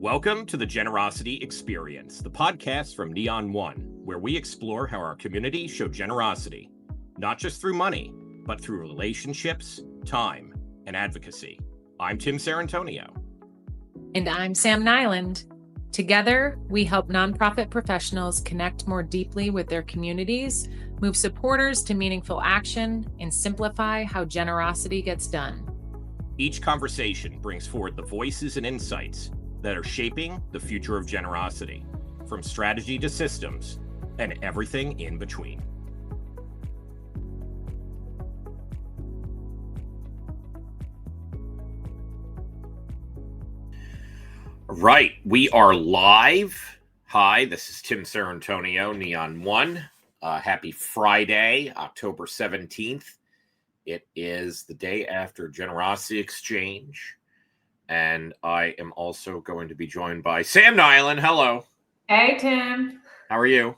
Welcome to the Generosity Experience, the podcast from Neon One, where we explore how our community show generosity, not just through money, but through relationships, time, and advocacy. I'm Tim Sarrantonio. And I'm Sam Nyland. Together, we help nonprofit professionals connect more deeply with their communities, move supporters to meaningful action, and simplify how generosity gets done. Each conversation brings forward the voices and insights that are shaping the future of generosity, from strategy to systems, and everything in between. Right, we are live. Hi, this is Tim Sarrantonio, Neon One. Happy Friday, October 17th. It is the day after Generosity Xchange. And I am also going to be joined by Sam Nyland. Hello. Hey, Tim. How are you?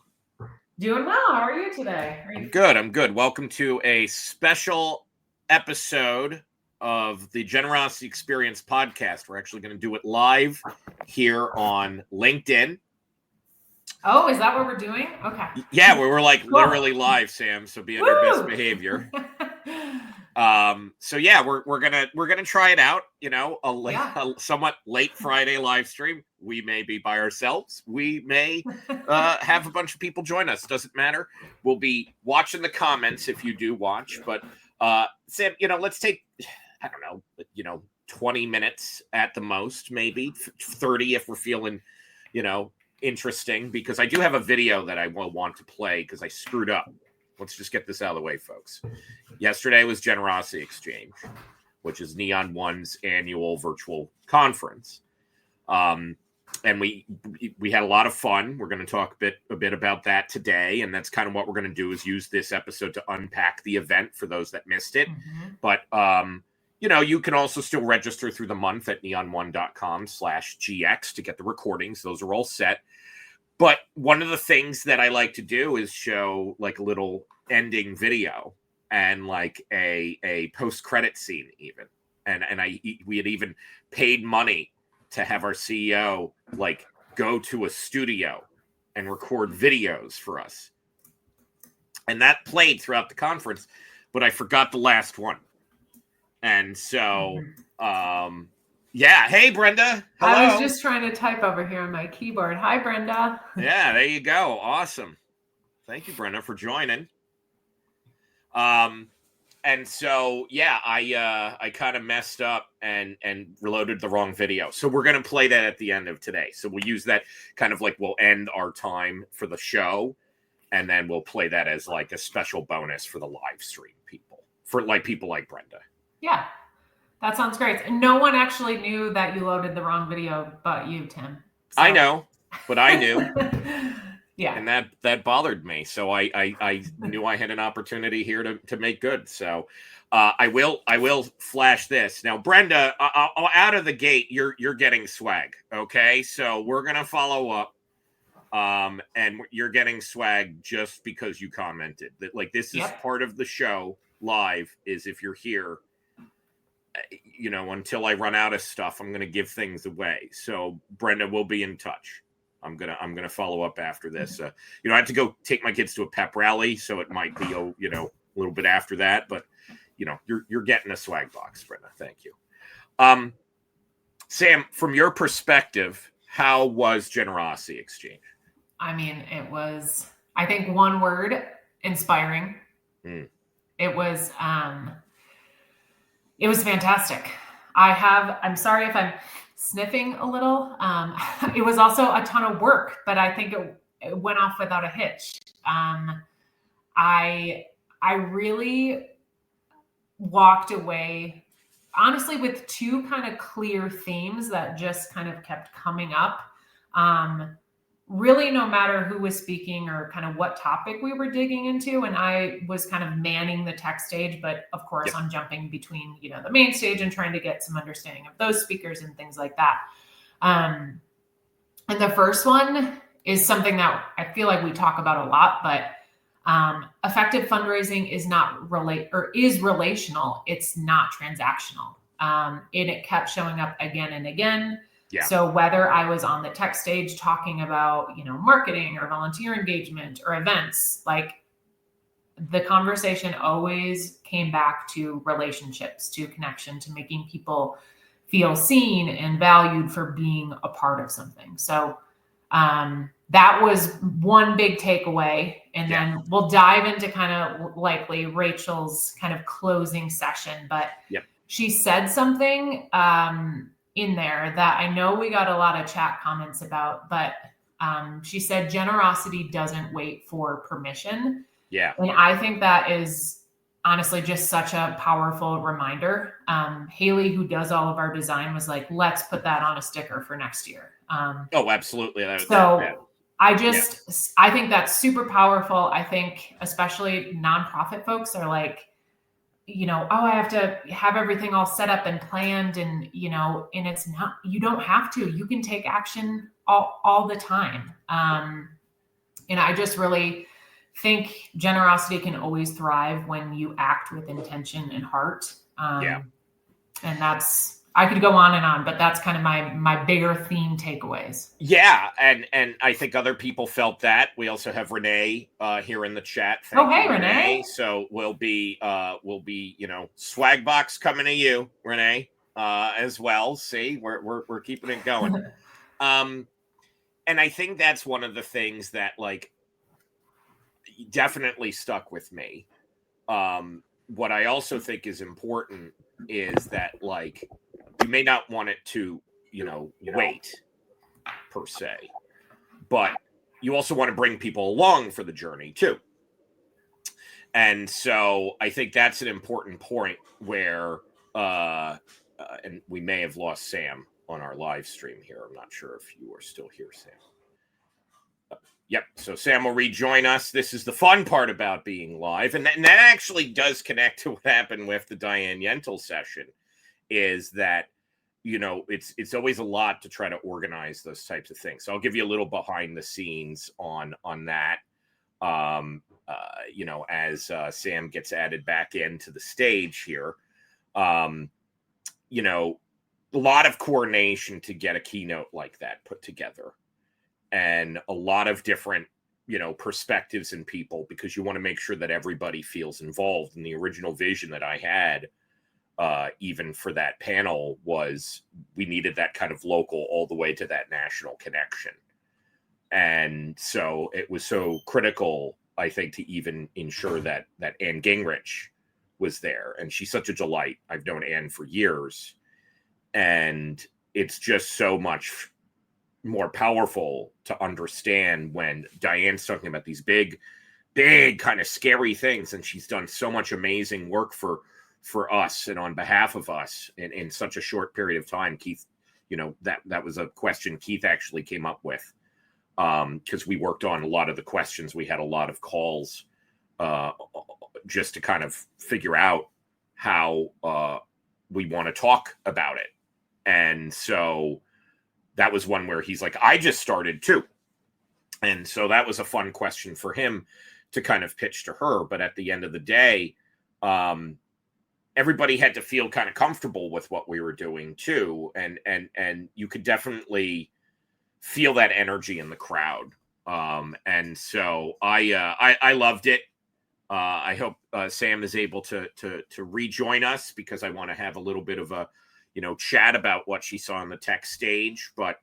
Doing well. How are you today? I'm good. Welcome to a special episode of the Generosity Experience podcast. We're actually going to do it live here on LinkedIn. Oh, is that what we're doing? Okay. Yeah, we're like literally live, Sam. So be on your best behavior. So yeah, we're gonna try it out. You know, a somewhat late Friday live stream. We may be by ourselves. We may have a bunch of people join us. Doesn't matter. We'll be watching the comments if you do watch. But Sam, let's take 20 minutes at the most, maybe 30 if we're feeling interesting. Because I do have a video that I will want to play because I screwed up. Let's just get this out of the way, folks. Yesterday was Generosity Xchange, which is Neon One's annual virtual conference. And we had a lot of fun. We're going to talk a bit about that today. And that's kind of what we're going to do is use this episode to unpack the event for those that missed it. Mm-hmm. But, you can also still register through the month at neon1.com/GX to get the recordings. Those are all set. But one of the things that I like to do is show like a little ending video and like a post-credit scene even. And we had even paid money to have our CEO like go to a studio and record videos for us. And that played throughout the conference, but I forgot the last one. And so, yeah. Hey, Brenda. Hello. I was just trying to type over here on my keyboard. Hi, Brenda. Yeah, there you go. Awesome. Thank you, Brenda, for joining. And so, yeah, I kind of messed up and reloaded the wrong video. So we're going to play that at the end of today. So we'll use that kind of like we'll end our time for the show. And then we'll play that as like a special bonus for the live stream people like Brenda. Yeah. That sounds great. And no one actually knew that you loaded the wrong video but you, Tim. So. I know, but I knew. Yeah. And that bothered me. So I knew I had an opportunity here to make good. So I will flash this. Now, Brenda, out of the gate, you're getting swag. Okay. So we're going to follow up. And you're getting swag just because you commented that like this is part of the show live is if you're here. Until I run out of stuff, I'm going to give things away. So Brenda, we'll be in touch. I'm going to follow up after this. I have to go take my kids to a pep rally. So it might be, a little bit after that, but you're getting a swag box, Brenda. Thank you. Sam, from your perspective, how was Generosity Xchange? I mean, it was, I think one word, inspiring. It was fantastic. I'm sorry if I'm sniffing a little. It was also a ton of work, but I think it went off without a hitch. I really walked away, honestly, with two kind of clear themes that just kind of kept coming up. Really, no matter who was speaking or kind of what topic we were digging into. And I was kind of manning the tech stage, but of course I'm jumping between, the main stage and trying to get some understanding of those speakers and things like that. And the first one is something that I feel like we talk about a lot, but effective fundraising is relational. It's not transactional. And it kept showing up again and again. Yeah. So whether I was on the tech stage talking about, marketing or volunteer engagement or events, like the conversation always came back to relationships, to connection, to making people feel seen and valued for being a part of something. So that was one big takeaway. And then we'll dive into kind of likely Rachel's kind of closing session, but she said something in there that I know we got a lot of chat comments about, but she said generosity doesn't wait for permission. Yeah. And I think that is honestly just such a powerful reminder. Haley, who does all of our design, was like, let's put that on a sticker for next year. Oh, absolutely. I think that's super powerful. I think especially nonprofit folks are like, I have to have everything all set up and planned and it's not, you don't have to, you can take action all the time. And I just really think generosity can always thrive when you act with intention and heart. And I could go on, but that's kind of my bigger theme takeaways. Yeah. And I think other people felt that. We also have Renee here in the chat. Thank you, Renee. So we'll be, swag box coming to you, Renee, as well. See, we're keeping it going. And I think that's one of the things that definitely stuck with me. What I also think is important is that you may not want it to, wait per se, but you also want to bring people along for the journey too. And so I think that's an important point where, and we may have lost Sam on our live stream here. I'm not sure if you are still here, Sam. Yep. So Sam will rejoin us. This is the fun part about being live. And that actually does connect to what happened with the Diane Yentl session, is that, it's always a lot to try to organize those types of things. So I'll give you a little behind the scenes on that. As Sam gets added back into the stage here, a lot of coordination to get a keynote like that put together. And a lot of different, perspectives in people, because you want to make sure that everybody feels involved. And the original vision that I had, even for that panel, was we needed that kind of local all the way to that national connection. And so it was so critical, I think, to even ensure that Anne Gingrich was there. And she's such a delight. I've known Anne for years. And it's just so much more powerful to understand when Diane's talking about these big kind of scary things. And she's done so much amazing work for us and on behalf of us in such a short period of time. Keith, that was a question Keith actually came up with, because we worked on a lot of the questions. We had a lot of calls just to kind of figure out how we want to talk about it. And so that was one where he's like, I just started too. And so that was a fun question for him to kind of pitch to her. But at the end of the day, everybody had to feel kind of comfortable with what we were doing too. And you could definitely feel that energy in the crowd. And so I loved it. I hope Sam is able to rejoin us, because I want to have a little bit of a, chat about what she saw on the tech stage. But,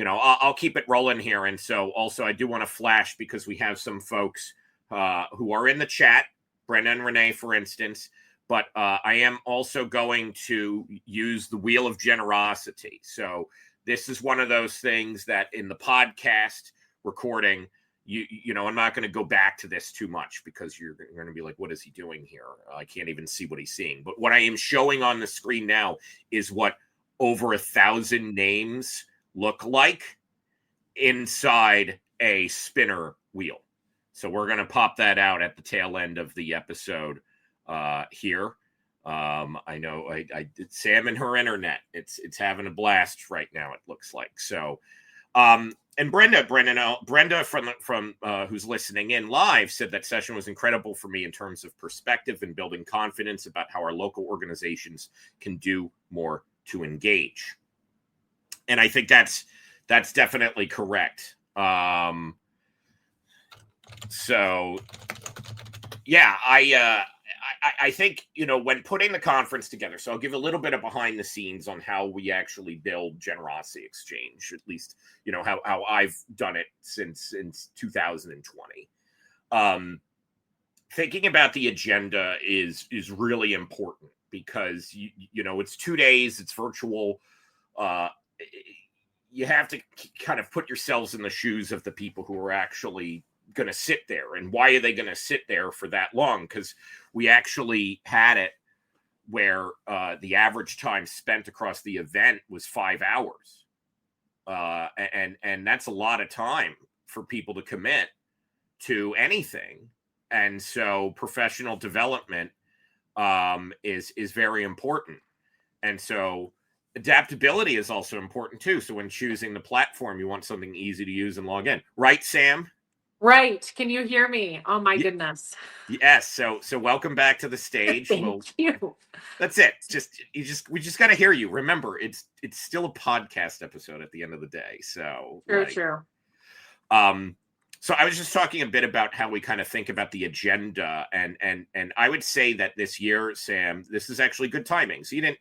I'll keep it rolling here. And so also I do want to flash, because we have some folks who are in the chat, Brenda and Renee, for instance. But I am also going to use the Wheel of Generosity. So this is one of those things that in the podcast recording, I'm not going to go back to this too much, because you're going to be like, what is he doing here? I can't even see what he's seeing. But what I am showing on the screen now is what over 1,000 names look like inside a spinner wheel. So we're going to pop that out at the tail end of the episode here. I know Sam and her internet, it's having a blast right now, it looks like. So and Brenda from who's listening in live said that session was incredible for me in terms of perspective and building confidence about how our local organizations can do more to engage. And I think that's definitely correct. So yeah, I think, when putting the conference together, so I'll give a little bit of behind the scenes on how we actually build Generosity Xchange, at least, how I've done it since 2020. Thinking about the agenda is really important because, it's 2 days, it's virtual. You have to kind of put yourselves in the shoes of the people who are actually going to sit there, and why are they going to sit there for that long? Because we actually had it where the average time spent across the event was 5 hours, and that's a lot of time for people to commit to anything. And so professional development is very important, and so adaptability is also important too. So when choosing the platform, you want something easy to use and log in, right, Sam? Right. Can you hear me? Oh my goodness. Yes. So welcome back to the stage. Thank you. That's it. We just got to hear you. Remember, it's still a podcast episode at the end of the day. So True. So I was just talking a bit about how we kind of think about the agenda, and I would say that this year, Sam, this is actually good timing. So you didn't,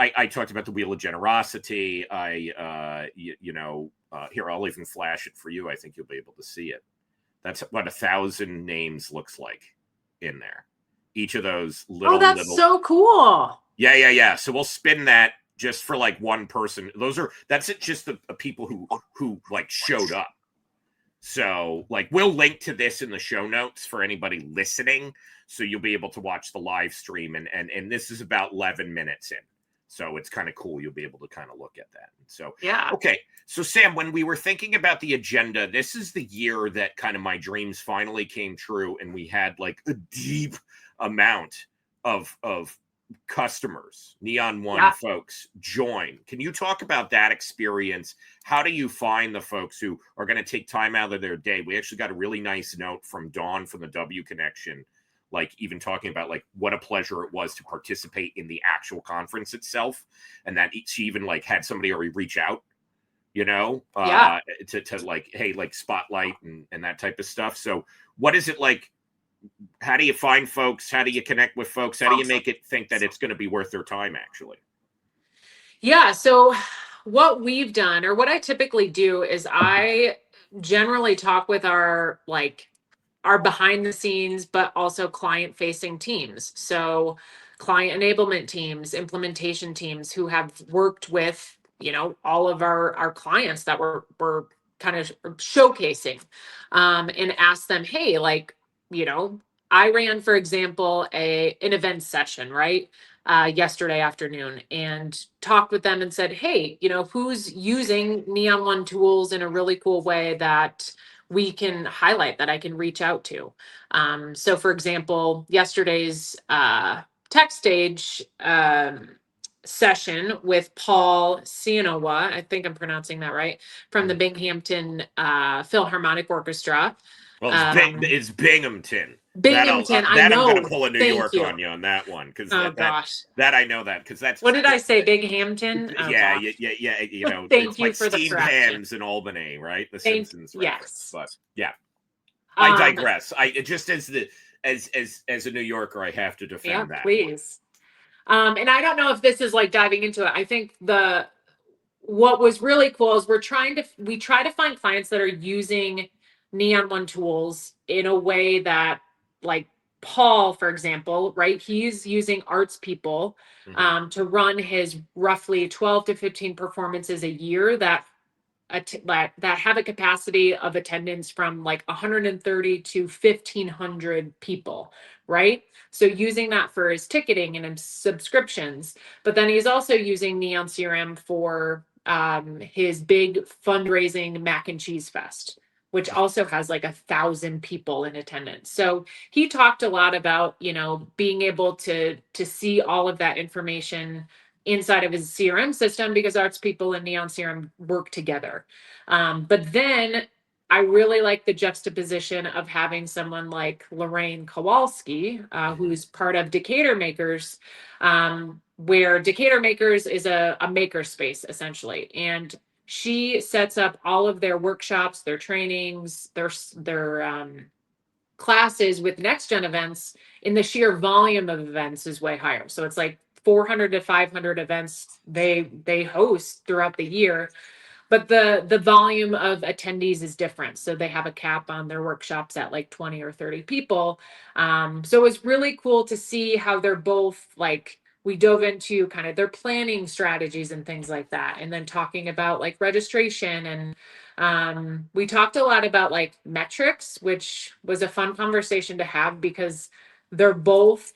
I talked about the Wheel of Generosity. Here, I'll even flash it for you. I think you'll be able to see it. That's what 1,000 names looks like in there. Each of those little. Oh, that's so cool. Yeah. So we'll spin that just for like one person. That's it. Just the people who like showed up. So like we'll link to this in the show notes for anybody listening, so you'll be able to watch the live stream, and this is about 11 minutes in. So it's kind of cool. You'll be able to kind of look at that. So, yeah. Okay. So Sam, when we were thinking about the agenda, this is the year that kind of my dreams finally came true. And we had like a deep amount of customers, Neon One folks join. Can you talk about that experience? How do you find the folks who are going to take time out of their day? We actually got a really nice note from Dawn from the W Connection, like even talking about like what a pleasure it was to participate in the actual conference itself, and that she even like had somebody already reach out, to like, hey, like spotlight and that type of stuff. So what is it like? How do you find folks? How do you connect with folks? How do you make it think that it's going to be worth their time actually? Yeah. So what we've done, or what I typically do, is I generally talk with our behind the scenes, but also client facing teams. So client enablement teams, implementation teams who have worked with, all of our clients that we're kind of showcasing, and ask them, hey, I ran, for example, an event session, right? Yesterday afternoon, and talked with them and said, hey, who's using Neon One tools in a really cool way that we can highlight, that I can reach out to. So for example, yesterday's tech stage session with Paul Cianowa, I think I'm pronouncing that right, from the Binghamton Philharmonic Orchestra. Well, it's Binghamton. Binghamton, I know. I'm going to pull a New York on you on that one, because that I know that, because that's what did I say? Binghamton. Oh, yeah. Thank it's you like for the steamed correction. hams in Albany, right? The Simpsons reference. Yes, but yeah, I digress. I just as a New Yorker, I have to defend that. Please. And I don't know if this is like diving into it. I think what was really cool is we try to find clients that are using Neon One tools in a way that, like Paul, for example, right? He's using arts people to run his roughly 12 to 15 performances a year that have a capacity of attendance from like 130 to 1,500 people, right? So using that for his ticketing and his subscriptions, but then he's also using Neon CRM for his big fundraising mac and cheese fest, which also has like 1,000 people in attendance. So he talked a lot about, being able to see all of that information inside of his CRM system, because arts people and Neon CRM work together. But then I really like the juxtaposition of having someone like Lorraine Kowalski, who's part of Decatur Makers, where Decatur Makers is a maker space essentially, and she sets up all of their workshops, their trainings, their classes with next gen events, in the sheer volume of events is way higher. So it's like 400 to 500 events they host throughout the year, but the volume of attendees is different. So they have a cap on their workshops at like 20 or 30 people. So it was really cool to see how they're both like, we dove into kind of their planning strategies and things like that, and then talking about like registration, and we talked a lot about like metrics, which was a fun conversation to have because they're both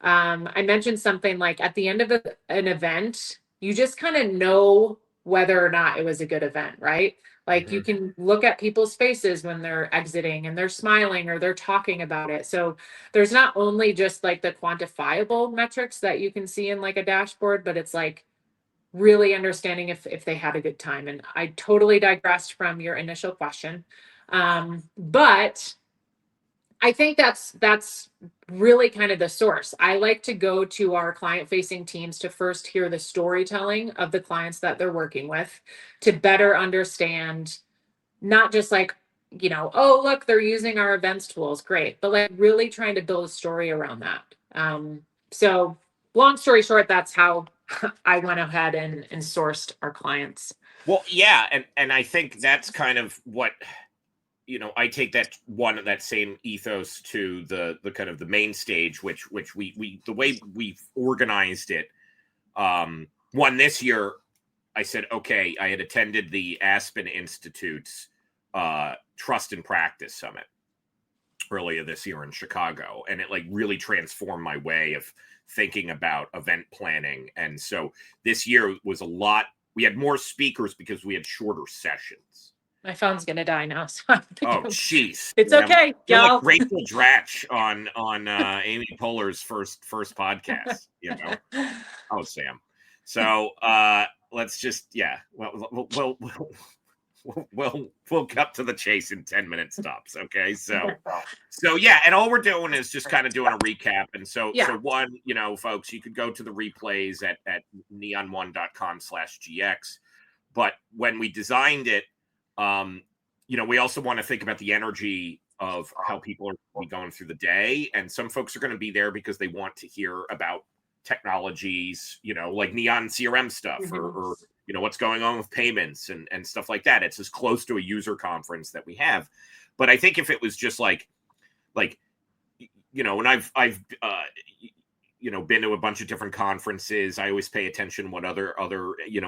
I mentioned something like at the end of an event, you just kind of know whether or not it was a good event, right? Like you can look at people's faces when they're exiting and they're smiling or they're talking about it. So there's not only just like the quantifiable metrics that you can see in like a dashboard, but it's like really understanding if they had a good time. And I totally digressed from your initial question. But I think that's really kind of the source. I like to go to our client facing teams to first hear the storytelling of the clients that they're working with, to better understand, not just like, oh, look, they're using our events tools. Great. But like really trying to build a story around that. So long story short, that's how I went ahead and sourced our clients. Well, yeah. And I think that's kind of what, I take that same ethos to the kind of the main stage, which we the way we've organized it. One this year, I said, okay, I had attended the Aspen Institute's Trust and Practice Summit earlier this year in Chicago, and it like really transformed my way of thinking about event planning. And so this year was a lot. We had more speakers because we had shorter sessions. My phone's gonna die now. So oh, jeez. It's okay. You're like Rachel Dratch on Amy Poehler's first podcast. Oh, Sam. So let's just we'll cut to the chase in 10-minute stops. Okay, so yeah, and all we're doing is just kind of doing a recap. And so one, folks, you could go to the replays at neon1.com/gx. But when we designed it, we also want to think about the energy of how people are going through the day. And some folks are going to be there because they want to hear about technologies, like Neon CRM stuff or what's going on with payments and stuff like that. It's as close to a user conference that we have. But I think if it was just and I've been to a bunch of different conferences. I always pay attention what other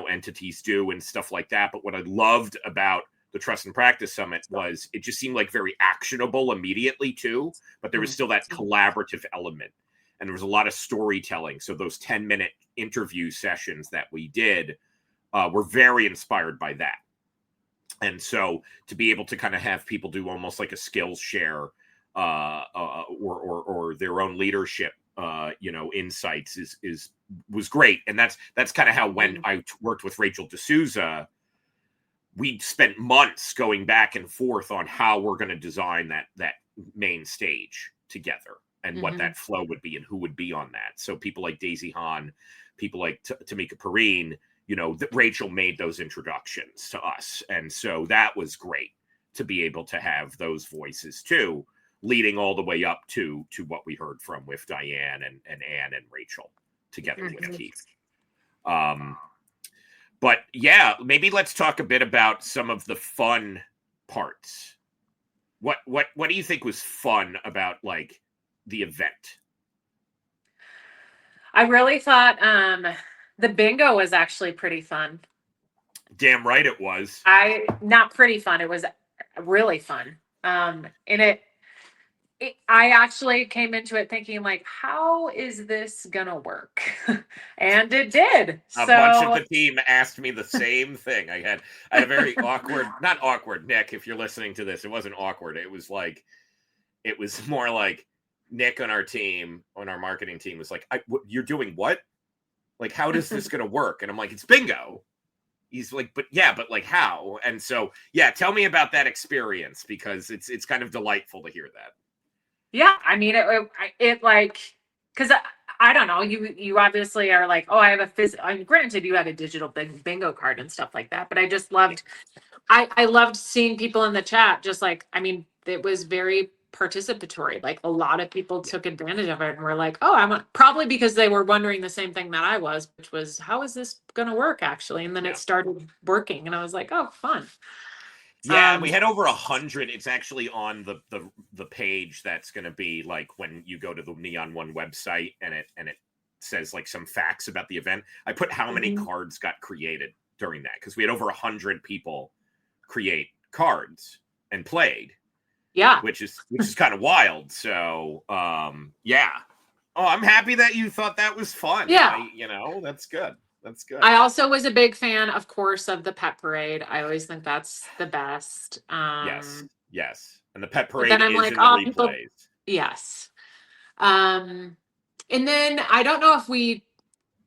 entities do and stuff like that. But what I loved about the Trust and Practice Summit was it just seemed like very actionable immediately too, but there was still that collaborative element, and there was a lot of storytelling. So those 10-minute interview sessions that we did were very inspired by that. And so to be able to kind of have people do almost like a skills share or their own leadership insights was great. And that's kind of how when I worked with Rachel D'Souza, we spent months going back and forth on how we're going to design that main stage together and what that flow would be and who would be on that. So people like Daisy Hahn, people like Tamika Perrine, Rachel made those introductions to us. And so that was great to be able to have those voices too, leading all the way up to what we heard from with Diane and Anne and Rachel together with Keith. But yeah, maybe let's talk a bit about some of the fun parts. What do you think was fun about like the event? I really thought the bingo was actually pretty fun. Damn right it was. Not pretty fun. It was really fun. And I actually came into it thinking like, how is this gonna work? And it did. A bunch of the team asked me the same thing. I had a very not awkward, Nick, if you're listening to this, it wasn't awkward. It was more like Nick on our team, on our marketing team was like, you're doing what? Like, how is this gonna work? And I'm like, it's bingo. He's like, but like how? And so, yeah, tell me about that experience, because it's kind of delightful to hear that. Yeah, I mean, it like, because I don't know. You obviously are like, oh, I have granted you had a digital bingo card and stuff like that, but I just loved, I loved seeing people in the chat. Just like, I mean, it was very participatory. Like a lot of people took advantage of it and were like, oh, probably because they were wondering the same thing that I was, which was, how is this going to work actually? And then it started working and I was like, oh, fun. Yeah, we had over 100. It's actually on the page that's going to be like when you go to the Neon One website and it says like some facts about the event. I put how many cards got created during that because we had over 100 people create cards and played. Yeah, which is kind of wild. So yeah. Oh, I'm happy that you thought that was fun. Yeah, that's good. That's good. I also was a big fan, of course, of the pet parade. I always think that's the best. Yes. And the pet parade then I'm is like, in the replays. Yes. And then I don't know if we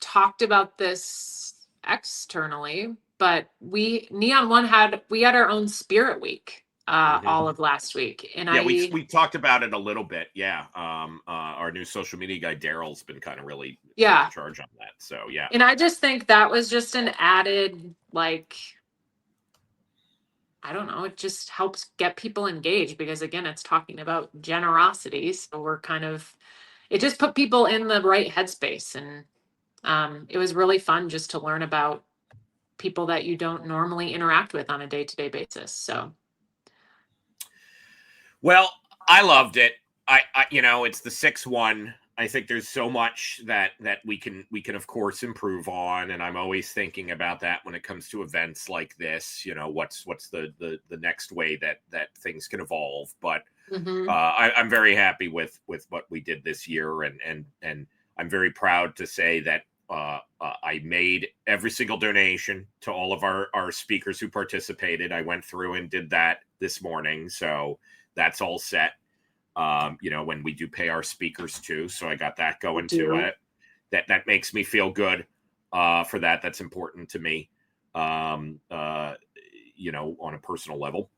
talked about this externally, but Neon One had our own Spirit Week all of last week. And we talked about it a little bit. Yeah. Our new social media guy, Daryl's been kind of really taking charge on that. So yeah. And I just think that was just an added, like, I don't know, it just helps get people engaged because again, it's talking about generosity. So it just put people in the right headspace. And it was really fun just to learn about people that you don't normally interact with on a day-to-day basis. So. Well, I loved it. I it's the 6-1. I think there's so much that we can of course improve on, and I'm always thinking about that when it comes to events like this. What's the next way that things can evolve. But I'm very happy with what we did this year, and I'm very proud to say that I made every single donation to all of our speakers who participated. I went through and did that this morning, so that's all set. When we do pay our speakers too. So I got that going to it. That makes me feel good for that. That's important to me, on a personal level.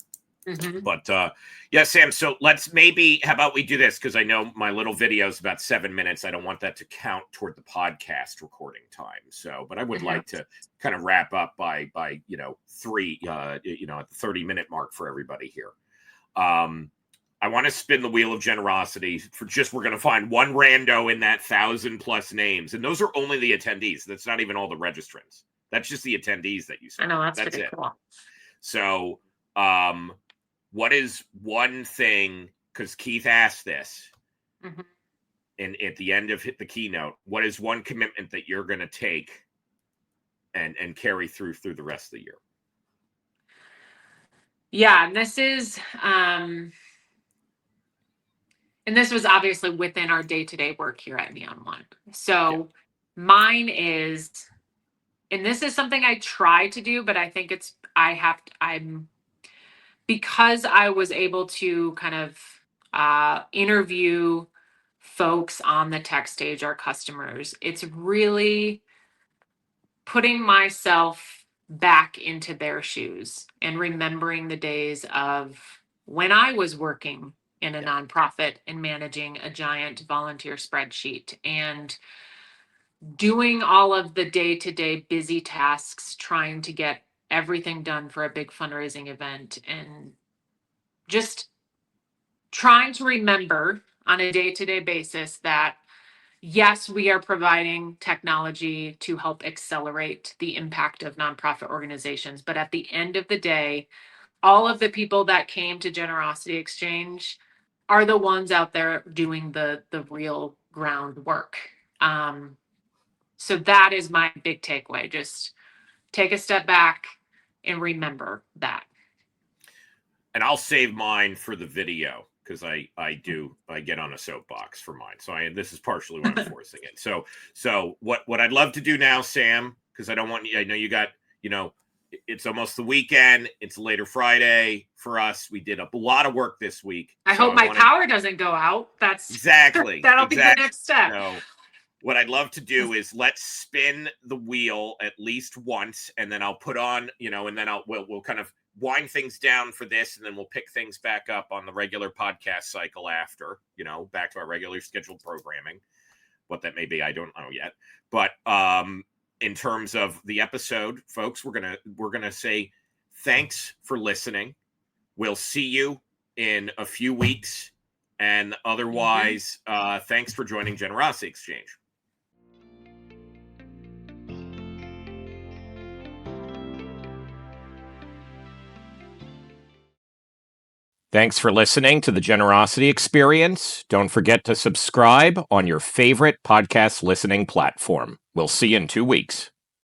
But yeah, Sam, so how about we do this? Because I know my little video is about 7 minutes. I don't want that to count toward the podcast recording time. So, but I would like to kind of wrap up by 3, at the 30-minute mark for everybody here. I want to spin the wheel of generosity we're going to find one rando in that 1,000+ names. And those are only the attendees. That's not even all the registrants. That's just the attendees that you saw. I know, that's pretty cool. So, what is one thing, because Keith asked this and at the end of the keynote, what is one commitment that you're going to take and carry through the rest of the year? Yeah, and this is and this was obviously within our day-to-day work here at Neon One. So mine is, and this is something I try to do, but I think because I was able to kind of interview folks on the tech stage, our customers, it's really putting myself back into their shoes and remembering the days of when I was working in a nonprofit and managing a giant volunteer spreadsheet and doing all of the day-to-day busy tasks, trying to get everything done for a big fundraising event, and just trying to remember on a day-to-day basis that yes, we are providing technology to help accelerate the impact of nonprofit organizations. But at the end of the day, all of the people that came to Generosity Xchange are the ones out there doing the real groundwork. So that is my big takeaway. Just take a step back and remember that. And I'll save mine for the video because I get on a soapbox for mine. So this is partially why I'm forcing it. So what I'd love to do now, Sam, because I know you got, it's almost the weekend. It's later Friday for us. We did a lot of work this week. I hope my power doesn't go out. That's exactly that'll be the next step. So what I'd love to do is let's spin the wheel at least once, and then I'll put on, and then we'll kind of wind things down for this, and then we'll pick things back up on the regular podcast cycle after, back to our regular scheduled programming. What that may be, I don't know yet. But in terms of the episode, folks, we're gonna say thanks for listening. We'll see you in a few weeks, and otherwise, thanks for joining Generosity Xchange. Thanks for listening to the Generosity Experience. Don't forget to subscribe on your favorite podcast listening platform. We'll see you in 2 weeks.